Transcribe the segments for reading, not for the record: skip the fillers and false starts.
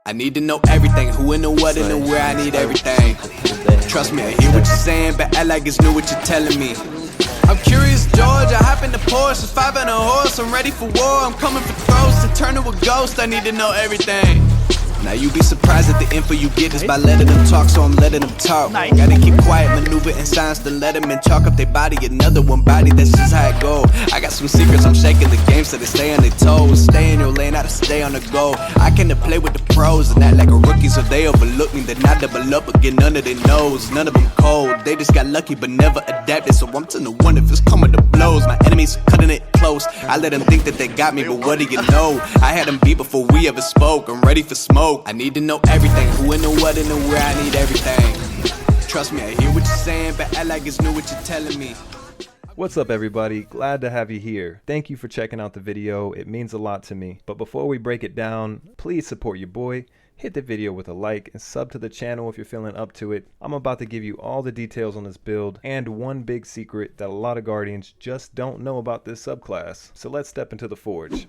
I need to know everything, who and the what and the where, I need everything. Trust me, I hear what you're saying, but act like it's new what you're telling me. I'm curious, George, I hop in the Porsche, 5 and a horse, I'm ready for war, I'm coming for throats, to turn to a ghost, I need to know everything. Now you be surprised at the info you get is by letting them talk, so I'm letting them talk. Gotta keep quiet, maneuver in silence to let them in, chalk up their body, another one body, that's just how it go. I got some secrets, I'm shaking the game so they stay on their toes. Stay in your lane, how to stay on the go. I came to play with the pros and act like a rookie, so they overlook me. Then I double up again under their nose. None of them cold, they just got lucky but never adapted, so I'm 10 to 1 if it's coming to blows. My enemies cutting it close, I let them think that they got me, but what do you know? I had them beat before we ever spoke, I'm ready for smoke. I need to know everything, who and the what and the where, I need everything. Trust me, I hear what you're saying, but act like it's new what you're telling me. What's up everybody, glad to have you here. Thank you for checking out the video, it means a lot to me. But before we break it down, please support your boy. Hit the video with a like and sub to the channel if you're feeling up to it. I'm about to give you all the details on this build and one big secret that a lot of Guardians just don't know about this subclass. So let's step into the forge.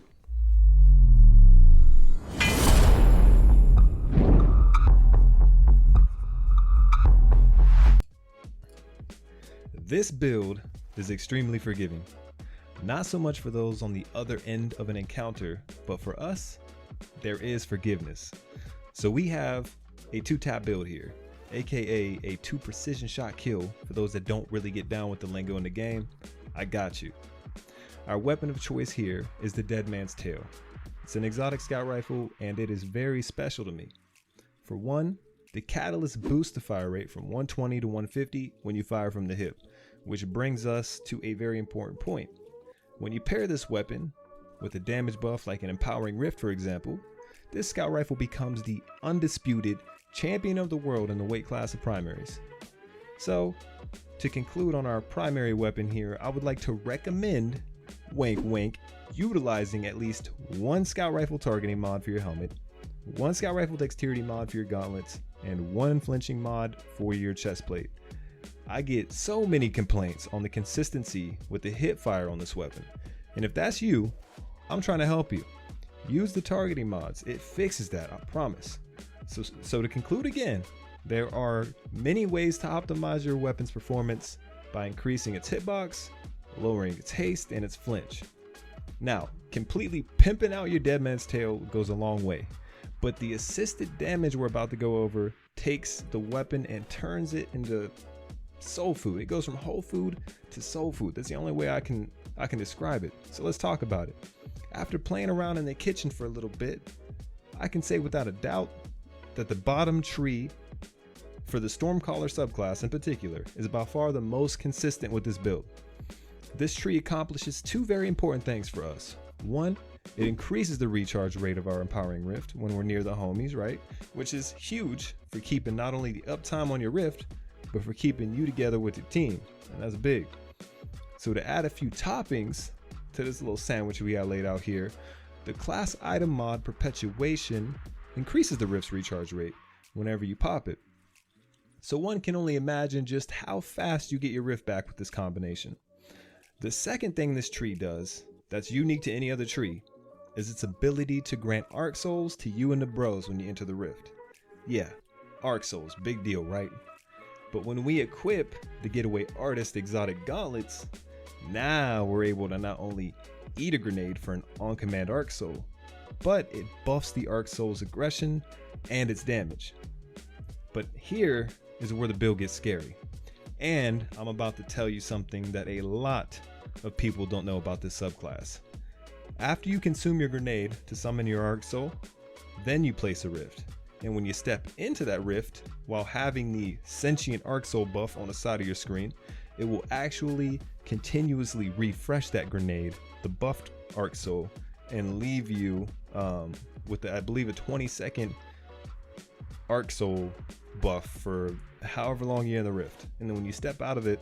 This build is extremely forgiving. Not so much for those on the other end of an encounter, but for us, there is forgiveness. So we have a 2-tap build here, aka a 2 precision shot kill for those that don't really get down with the lingo in the game. I got you. Our weapon of choice here is the Dead Man's Tail. It's an exotic scout rifle and it is very special to me. For one, the catalyst boosts the fire rate from 120 to 150 when you fire from the hip, which brings us to a very important point. When you pair this weapon with a damage buff like an Empowering Rift, for example, this scout rifle becomes the undisputed champion of the world in the weight class of primaries. So, to conclude on our primary weapon here, I would like to recommend, wink wink, utilizing at least one scout rifle targeting mod for your helmet, one scout rifle dexterity mod for your gauntlets, and one Unflinching mod for your chest plate. I get so many complaints on the consistency with the hip fire on this weapon, and if that's you, I'm trying to help you. Use the targeting mods, it fixes that, I promise. So to conclude again, there are many ways to optimize your weapon's performance by increasing its hitbox, lowering its haste, and its flinch. Now, completely pimping out your Dead Man's Tail goes a long way, but the assisted damage we're about to go over takes the weapon and turns it into soul food. It goes from whole food to soul food. That's the only way I can describe it. So let's talk about it. After playing around in the kitchen for a little bit, I can say without a doubt that the bottom tree for the Stormcaller subclass in particular is by far the most consistent with this build. This tree accomplishes 2 very important things for us. One, it increases the recharge rate of our Empowering Rift when we're near the homies, right? Which is huge for keeping not only the uptime on your Rift, but for keeping you together with your team, and that's big. So to add a few toppings to this little sandwich we got laid out here, the class item mod Perpetuation increases the Rift's recharge rate whenever you pop it. So one can only imagine just how fast you get your Rift back with this combination. The second thing this tree does that's unique to any other tree is its ability to grant Arc Souls to you and the bros when you enter the Rift. Yeah, Arc Souls, big deal, right? But when we equip the Getaway Artist exotic gauntlets, now we're able to not only eat a grenade for an on-command Arc Soul, but it buffs the Arc Soul's aggression and its damage. But here is where the build gets scary. And I'm about to tell you something that a lot of people don't know about this subclass. After you consume your grenade to summon your Arc Soul, then you place a Rift. And when you step into that Rift, while having the sentient Arc Soul buff on the side of your screen, it will actually continuously refresh that grenade, the buffed Arc Soul, and leave you with, I believe, a 20-second Arc Soul buff for however long you're in the Rift. And then when you step out of it,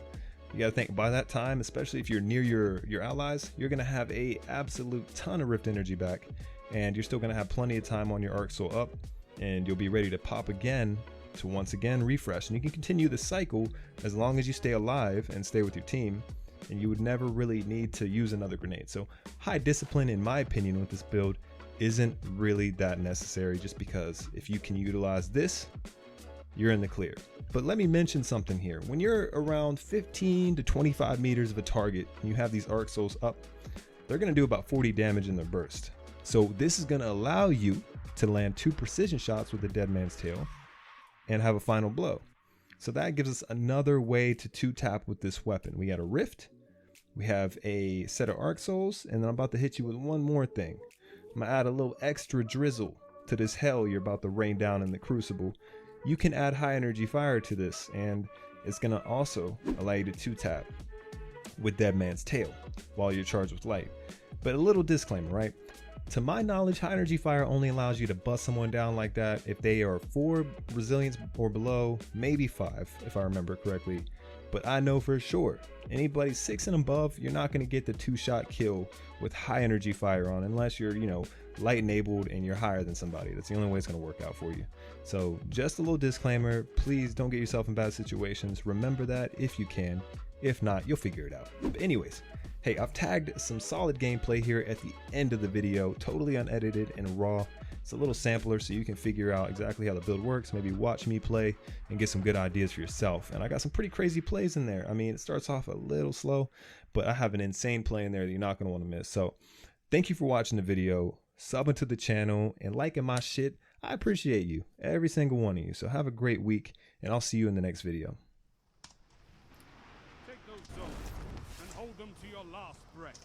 you gotta think, by that time, especially if you're near your allies, you're gonna have a absolute ton of Rift energy back, and you're still gonna have plenty of time on your Arc Soul up, and you'll be ready to pop again to once again refresh. And you can continue the cycle as long as you stay alive and stay with your team, and you would never really need to use another grenade. So high discipline, in my opinion, with this build, isn't really that necessary, just because if you can utilize this, you're in the clear. But let me mention something here. When you're around 15 to 25 meters of a target and you have these arc souls up, they're going to do about 40 damage in their burst. So this is going to allow you to land 2 precision shots with the Dead Man's Tale and have a final blow. So that gives us another way to 2-tap with this weapon. We got a rift, we have a set of arc souls, and then I'm about to hit you with one more thing. I'm gonna add a little extra drizzle to this hell you're about to rain down in the crucible. You can add high energy fire to this, and it's gonna also allow you to 2-tap with Dead Man's Tale while you're charged with light. But a little disclaimer, right? To my knowledge, high energy fire only allows you to bust someone down like that if they are 4 resilience or below, maybe 5 if I remember correctly. But I know for sure anybody 6 and above, you're not going to get the 2-shot kill with high energy fire on, unless you're, you know, light enabled and you're higher than somebody. That's the only way it's going to work out for you. So just a little disclaimer, please don't get yourself in bad situations. Remember that if you can. If not, you'll figure it out. But anyways, hey, I've tagged some solid gameplay here at the end of the video, totally unedited and raw. It's a little sampler so you can figure out exactly how the build works, maybe watch me play and get some good ideas for yourself. And I got some pretty crazy plays in there. I mean, it starts off a little slow, but I have an insane play in there that you're not going to want to miss. So thank you for watching the video, subbing to the channel, and liking my shit. I appreciate you, every single one of you. So have a great week, and I'll see you in the next video. Take those zones and hold them to your last breath.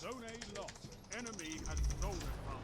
Zone A lost. Enemy has stolen power.